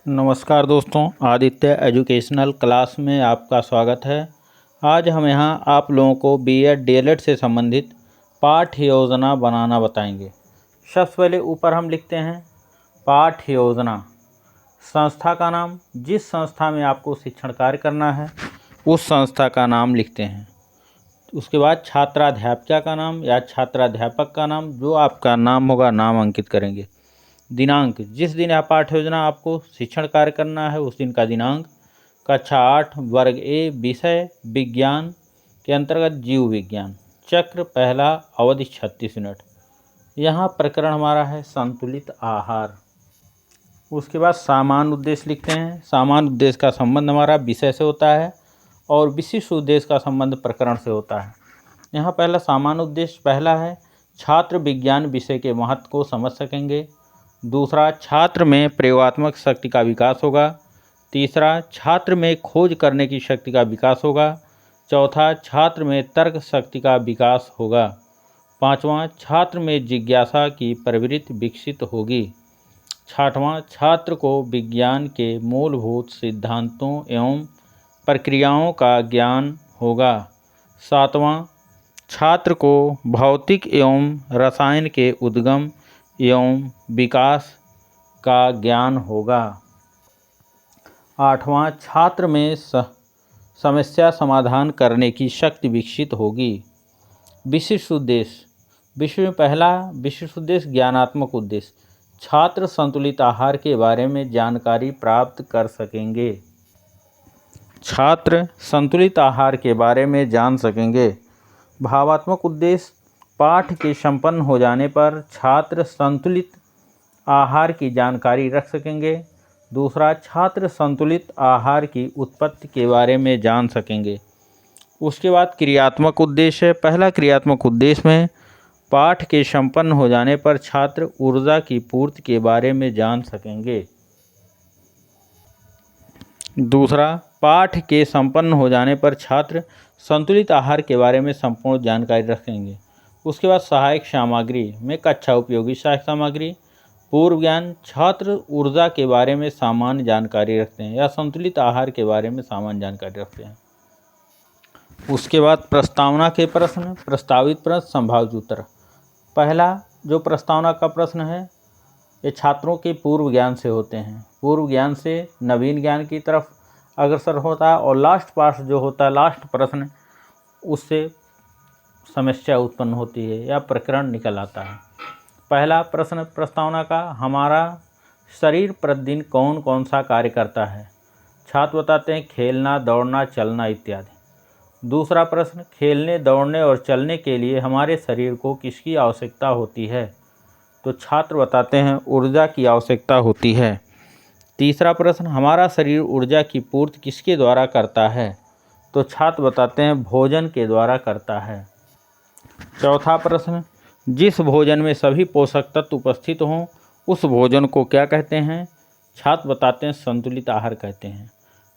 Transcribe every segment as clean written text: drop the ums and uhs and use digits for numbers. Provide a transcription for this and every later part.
नमस्कार दोस्तों, Aditya educational class में आपका स्वागत है। आज हम यहाँ आप लोगों को बीएड डीएलएड से संबंधित पाठ्य योजना बनाना बताएंगे। सबसे पहले ऊपर हम लिखते हैं पाठ्य योजना। संस्था का नाम, जिस संस्था में आपको शिक्षण कार्य करना है उस संस्था का नाम लिखते हैं। उसके बाद छात्राध्यापिका का नाम या छात्राध्यापक का नाम, जो आपका नाम होगा, नाम अंकित करेंगे। दिनांक, जिस दिन यह पाठ्य योजना आपको शिक्षण कार्य करना है उस दिन का दिनांक। कक्षा 8 वर्ग ए, विषय विज्ञान के अंतर्गत जीव विज्ञान। चक्र पहला, अवधि 36 मिनट। यहाँ प्रकरण हमारा है संतुलित आहार। उसके बाद सामान्य उद्देश्य लिखते हैं। सामान्य उद्देश्य का संबंध हमारा विषय से होता है और विशिष्ट उद्देश्य का संबंध प्रकरण से होता है। यहाँ पहला सामान्य उद्देश्य पहला है छात्र विज्ञान विषय के महत्व को समझ सकेंगे। दूसरा, छात्र में प्रयोगात्मक शक्ति का विकास होगा। तीसरा, छात्र में खोज करने की शक्ति का विकास होगा। चौथा, छात्र में तर्क शक्ति का विकास होगा। पांचवा, छात्र में जिज्ञासा की प्रवृत्ति विकसित होगी। छठवां, छात्र को विज्ञान के मूलभूत सिद्धांतों एवं प्रक्रियाओं का ज्ञान होगा। सातवां, छात्र को भौतिक एवं रसायन के उद्गम एवं विकास का ज्ञान होगा। आठवां, छात्र में समस्या समाधान करने की शक्ति विकसित होगी। विशिष्ट उद्देश्य, विषय में पहला विशिष्ट उद्देश्य ज्ञानात्मक उद्देश्य। छात्र संतुलित आहार के बारे में जानकारी प्राप्त कर सकेंगे। छात्र संतुलित आहार के बारे में जान सकेंगे। भावात्मक उद्देश्य, पाठ के संपन्न हो जाने पर छात्र संतुलित आहार की जानकारी रख सकेंगे। दूसरा, छात्र संतुलित आहार की उत्पत्ति के बारे में जान सकेंगे। उसके बाद क्रियात्मक उद्देश्य, पहला क्रियात्मक उद्देश्य में पाठ के संपन्न हो जाने पर छात्र ऊर्जा की पूर्ति के बारे में जान सकेंगे। दूसरा, पाठ के संपन्न हो जाने पर छात्र संतुलित आहार के बारे में संपूर्ण जानकारी रखेंगे। उसके बाद सहायक सामग्री में कक्षा उपयोगी सहायक सामग्री। पूर्व ज्ञान, छात्र ऊर्जा के बारे में सामान्य जानकारी रखते हैं या संतुलित आहार के बारे में सामान्य जानकारी रखते हैं। उसके बाद प्रस्तावना के प्रश्न, प्रस्तावित प्रश्न, संभावित उत्तर। पहला जो प्रस्तावना का प्रश्न है ये छात्रों के पूर्व ज्ञान से होते हैं। पूर्व ज्ञान से नवीन ज्ञान की तरफ अग्रसर होता है और लास्ट पार्ट जो होता है, लास्ट प्रश्न, उससे समस्या उत्पन्न होती है या प्रकरण निकल आता है। पहला प्रश्न प्रस्तावना का, हमारा शरीर प्रतिदिन कौन कौन सा कार्य करता है? छात्र बताते हैं खेलना, दौड़ना, चलना इत्यादि। दूसरा प्रश्न, खेलने, दौड़ने और चलने के लिए हमारे शरीर को किसकी आवश्यकता होती है? तो छात्र बताते हैं ऊर्जा की आवश्यकता होती है। तीसरा प्रश्न, हमारा शरीर ऊर्जा की पूर्ति किसके द्वारा करता है? तो छात्र बताते हैं भोजन के द्वारा करता है। चौथा प्रश्न, जिस भोजन में सभी पोषक तत्व उपस्थित हों उस भोजन को क्या कहते हैं? छात्र बताते हैं संतुलित आहार कहते हैं।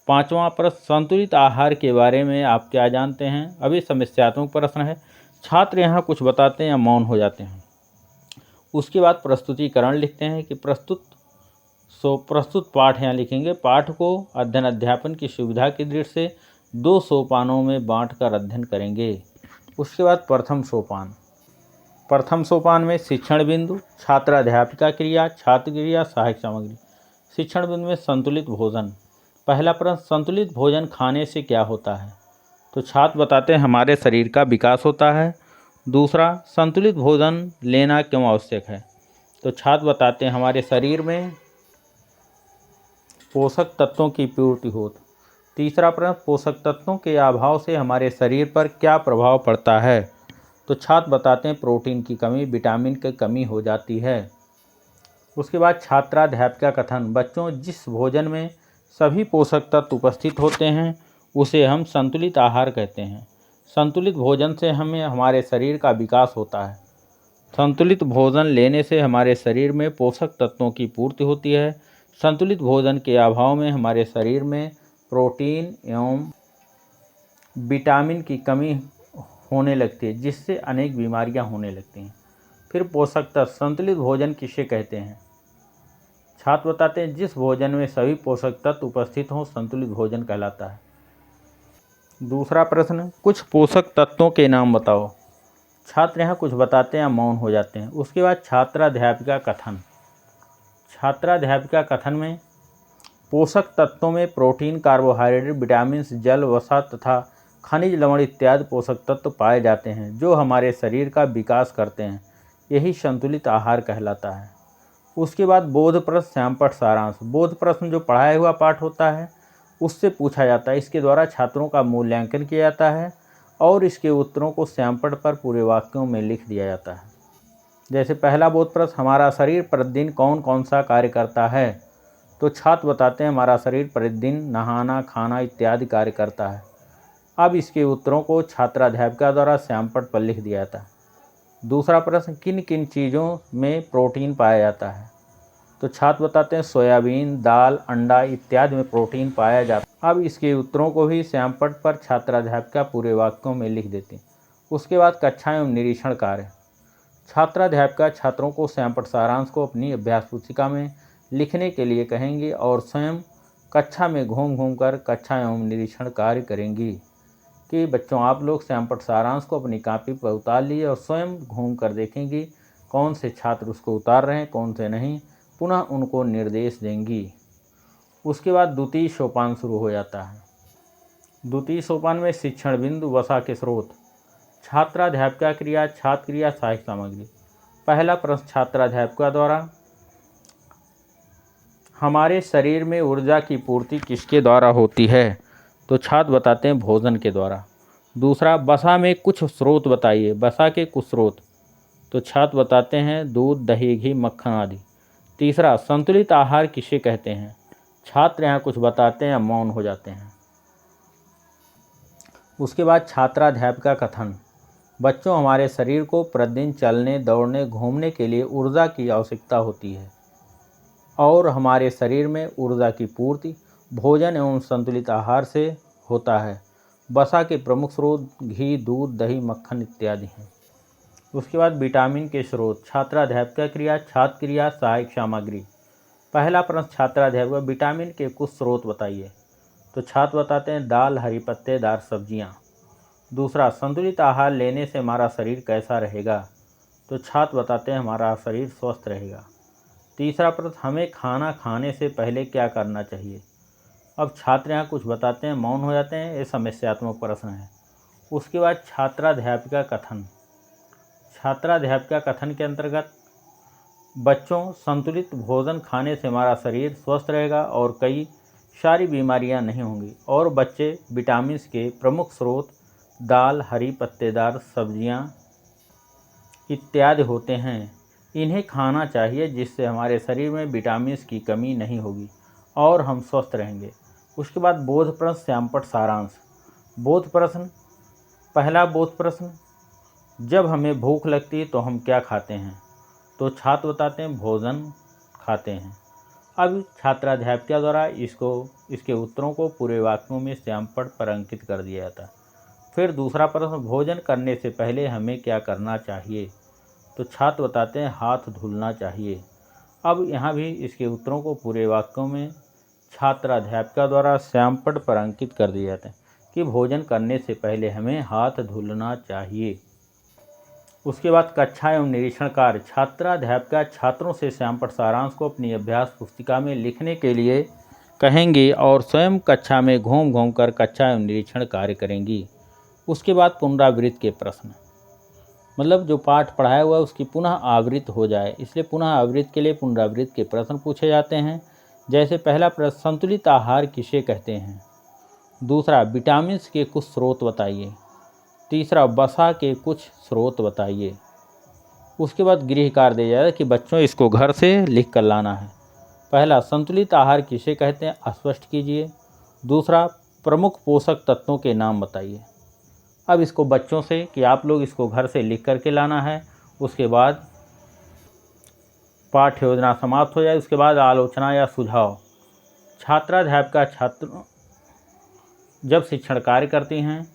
पांचवा प्रश्न, संतुलित आहार के बारे में आप क्या जानते हैं? अभी समस्यात्मक प्रश्न है। छात्र यहाँ कुछ बताते हैं या मौन हो जाते हैं। उसके बाद प्रस्तुतिकरण लिखते हैं कि प्रस्तुत पाठ यहाँ लिखेंगे। पाठ को अध्ययन अध्यापन की सुविधा की दृष्टि से 2 सोपानों में बांटकर अध्ययन करेंगे। उसके बाद प्रथम सोपान। प्रथम सोपान में शिक्षण बिंदु, छात्राध्यापिका क्रिया, छात्र क्रिया, सहायक सामग्री। शिक्षण बिंदु में संतुलित भोजन। पहला प्रश्न, संतुलित भोजन खाने से क्या होता है? तो छात्र बताते हैं हमारे शरीर का विकास होता है। दूसरा, संतुलित भोजन लेना क्यों आवश्यक है? तो छात्र बताते हैं हमारे शरीर में पोषक तत्वों की पूर्ति होती। तीसरा प्रश्न, पोषक तत्वों के अभाव से हमारे शरीर पर क्या प्रभाव पड़ता है? तो छात्र बताते हैं प्रोटीन की कमी, विटामिन की कमी हो जाती है। उसके बाद छात्राध्यापिका कथन, बच्चों जिस भोजन में सभी पोषक तत्व उपस्थित होते हैं उसे हम संतुलित आहार कहते हैं। संतुलित भोजन से हमें हमारे शरीर का विकास होता है। संतुलित भोजन लेने से हमारे शरीर में पोषक तत्वों की पूर्ति होती है। संतुलित भोजन के अभाव में हमारे शरीर में प्रोटीन एवं विटामिन की कमी होने लगती है, जिससे अनेक बीमारियां होने लगती हैं। फिर पोषक तत्व, संतुलित भोजन किसे कहते हैं? छात्र बताते हैं जिस भोजन में सभी पोषक तत्व उपस्थित हों संतुलित भोजन कहलाता है। दूसरा प्रश्न, कुछ पोषक तत्वों के नाम बताओ। छात्र यहाँ कुछ बताते हैं या मौन हो जाते हैं। उसके बाद छात्राध्यापिका कथन। छात्राध्यापिका कथन में पोषक तत्वों में प्रोटीन, कार्बोहाइड्रेट, विटामिन, जल, वसा तथा खनिज, लवण इत्यादि पोषक तत्व पाए जाते हैं जो हमारे शरीर का विकास करते हैं। यही संतुलित आहार कहलाता है। उसके बाद बोध प्रश्न, श्यामपट्ट सारांश। बोध प्रश्न जो पढ़ाया हुआ पाठ होता है उससे पूछा जाता है। इसके द्वारा छात्रों का मूल्यांकन किया जाता है और इसके उत्तरों को श्यामपट्ट पर पूरे वाक्यों में लिख दिया जाता है। जैसे पहला बोध प्रश्न, हमारा शरीर प्रतिदिन कौन कौन सा कार्य करता है। तो छात्र बताते हैं हमारा शरीर प्रतिदिन नहाना, खाना इत्यादि कार्य करता है। अब इसके उत्तरों को छात्राध्यापिका द्वारा श्यामपट्ट पर लिख दिया जाता है। दूसरा प्रश्न, किन किन चीज़ों में प्रोटीन पाया जाता है। तो छात्र बताते हैं सोयाबीन, दाल, अंडा इत्यादि में प्रोटीन पाया जाता है। अब इसके उत्तरों को भी श्यामपट्ट पर छात्राध्यापिका पूरे वाक्यों में लिख देती हैं। उसके बाद कक्षा एवं निरीक्षण कार्य। छात्राध्यापिका छात्रों को श्यामपट्ट सारांश को अपनी अभ्यास पुस्तिका में लिखने के लिए कहेंगी और स्वयं कक्षा में घूम घूम कर कक्षा एवं निरीक्षण कार्य करेंगी कि बच्चों आप लोग श्यामपट्ट सारांश को अपनी कॉपी पर उतार लिए और स्वयं घूम कर देखेंगी कौन से छात्र उसको उतार रहे हैं कौन से नहीं, पुनः उनको निर्देश देंगी। उसके बाद द्वितीय सोपान शुरू हो जाता है। द्वितीय सोपान में शिक्षण बिंदु, वसा के स्रोत, छात्राध्यापिका क्रिया, छात्र क्रिया, सहायक सामग्री। पहला प्रश्न छात्राध्यापिका द्वारा, हमारे शरीर में ऊर्जा की पूर्ति किसके द्वारा होती है। तो छात्र बताते हैं भोजन के द्वारा। दूसरा, वसा में कुछ स्रोत बताइए। वसा के कुछ स्रोत। तो छात्र बताते हैं दूध, दही, घी, मक्खन आदि। तीसरा, संतुलित आहार किसे कहते हैं। छात्र यहाँ कुछ बताते हैं या मौन हो जाते हैं। उसके बाद छात्राध्यापिका कथन, बच्चों हमारे शरीर को प्रतिदिन चलने, दौड़ने, घूमने के लिए ऊर्जा की आवश्यकता होती है और हमारे शरीर में ऊर्जा की पूर्ति भोजन एवं संतुलित आहार से होता है। वसा के प्रमुख स्रोत घी, दूध, दही, मक्खन इत्यादि हैं। उसके बाद विटामिन के स्रोत, छात्राध्यापिका क्रिया, छात्र क्रिया, सहायक सामग्री। पहला प्रश्न छात्राध्यापिका, विटामिन के कुछ स्रोत बताइए। तो छात्र बताते हैं दाल, हरी पत्तेदार सब्जियाँ। दूसरा, संतुलित आहार लेने से हमारा शरीर कैसा रहेगा। तो छात्र बताते हैं हमारा शरीर स्वस्थ रहेगा। तीसरा प्रश्न, हमें खाना खाने से पहले क्या करना चाहिए। अब छात्र यहाँ कुछ बताते हैं, मौन हो जाते हैं। ये समस्यात्मक प्रश्न है। उसके बाद छात्राध्यापिका कथन। छात्राध्यापिका कथन के अंतर्गत, बच्चों संतुलित भोजन खाने से हमारा शरीर स्वस्थ रहेगा और कई सारी बीमारियां नहीं होंगी और बच्चे विटामिन के प्रमुख स्रोत दाल, हरी पत्तेदार सब्जियां इत्यादि होते हैं, इन्हें खाना चाहिए जिससे हमारे शरीर में विटामिन की कमी नहीं होगी और हम स्वस्थ रहेंगे। उसके बाद बोध प्रश्न, श्यामपट्ट सारांश। बोध प्रश्न, पहला बोध प्रश्न, जब हमें भूख लगती है तो हम क्या खाते हैं। तो छात्र बताते हैं भोजन खाते हैं। अब छात्राध्यापिका द्वारा इसके उत्तरों को पूरे वाक्यों में श्यामपट्ट पर अंकित कर दिया जाता है। फिर दूसरा प्रश्न, भोजन करने से पहले हमें क्या करना चाहिए। तो छात्र बताते हैं हाथ धुलना चाहिए। अब यहाँ भी इसके उत्तरों को पूरे वाक्यों में छात्राध्यापिका द्वारा श्यामपट्ट पर अंकित कर दिए जाते हैं कि भोजन करने से पहले हमें हाथ धुलना चाहिए। उसके बाद कक्षा एवं निरीक्षण कार्य। छात्राध्यापिका छात्रों से श्यामपट्ट सारांश को अपनी अभ्यास पुस्तिका में लिखने के लिए कहेंगी और स्वयं कक्षा में घूम घूम कर कक्षा एवं निरीक्षण कार्य करेंगी। उसके बाद पुनरावृत्ति के प्रश्न, मतलब जो पाठ पढ़ाया हुआ है उसकी पुनः आवृत्ति हो जाए, इसलिए पुनः आवृत्ति के लिए पुनरावृत्ति के प्रश्न पूछे जाते हैं। जैसे पहला प्रश्न, संतुलित आहार किसे कहते हैं। दूसरा, विटामिन के कुछ स्रोत बताइए। तीसरा, वसा के कुछ स्रोत बताइए। उसके बाद गृह कार्य दिया जाए कि बच्चों इसको घर से लिख कर लाना है। पहला, संतुलित आहार किसे कहते हैं स्पष्ट कीजिए। दूसरा, प्रमुख पोषक तत्वों के नाम बताइए। अब इसको बच्चों से कि आप लोग इसको घर से लिख करके लाना है। उसके बाद पाठ्य योजना समाप्त हो जाए। उसके बाद आलोचना या सुझाव। छात्राध्यापिका छात्र जब शिक्षण कार्य करती हैं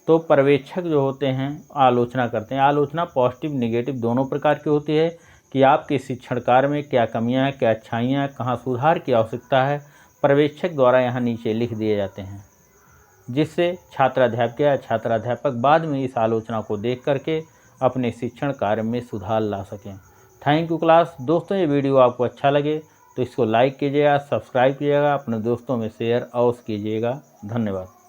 तो पर्यवेक्षक जो होते हैं आलोचना करते हैं। आलोचना पॉजिटिव निगेटिव दोनों प्रकार की होती है कि आपके शिक्षण कार्य में क्या कमियां हैं, क्या अच्छाइयां हैं, कहाँ सुधार की आवश्यकता है, पर्यवेक्षक द्वारा यहाँ नीचे लिख दिए जाते हैं, जिससे छात्राध्यापक या छात्राध्यापक बाद में इस आलोचना को देख करके अपने शिक्षण कार्य में सुधार ला सकें। Thank you class. दोस्तों, ये वीडियो आपको अच्छा लगे तो इसको लाइक कीजिएगा, सब्सक्राइब कीजिएगा, अपने दोस्तों में शेयर अवश्य कीजिएगा। धन्यवाद।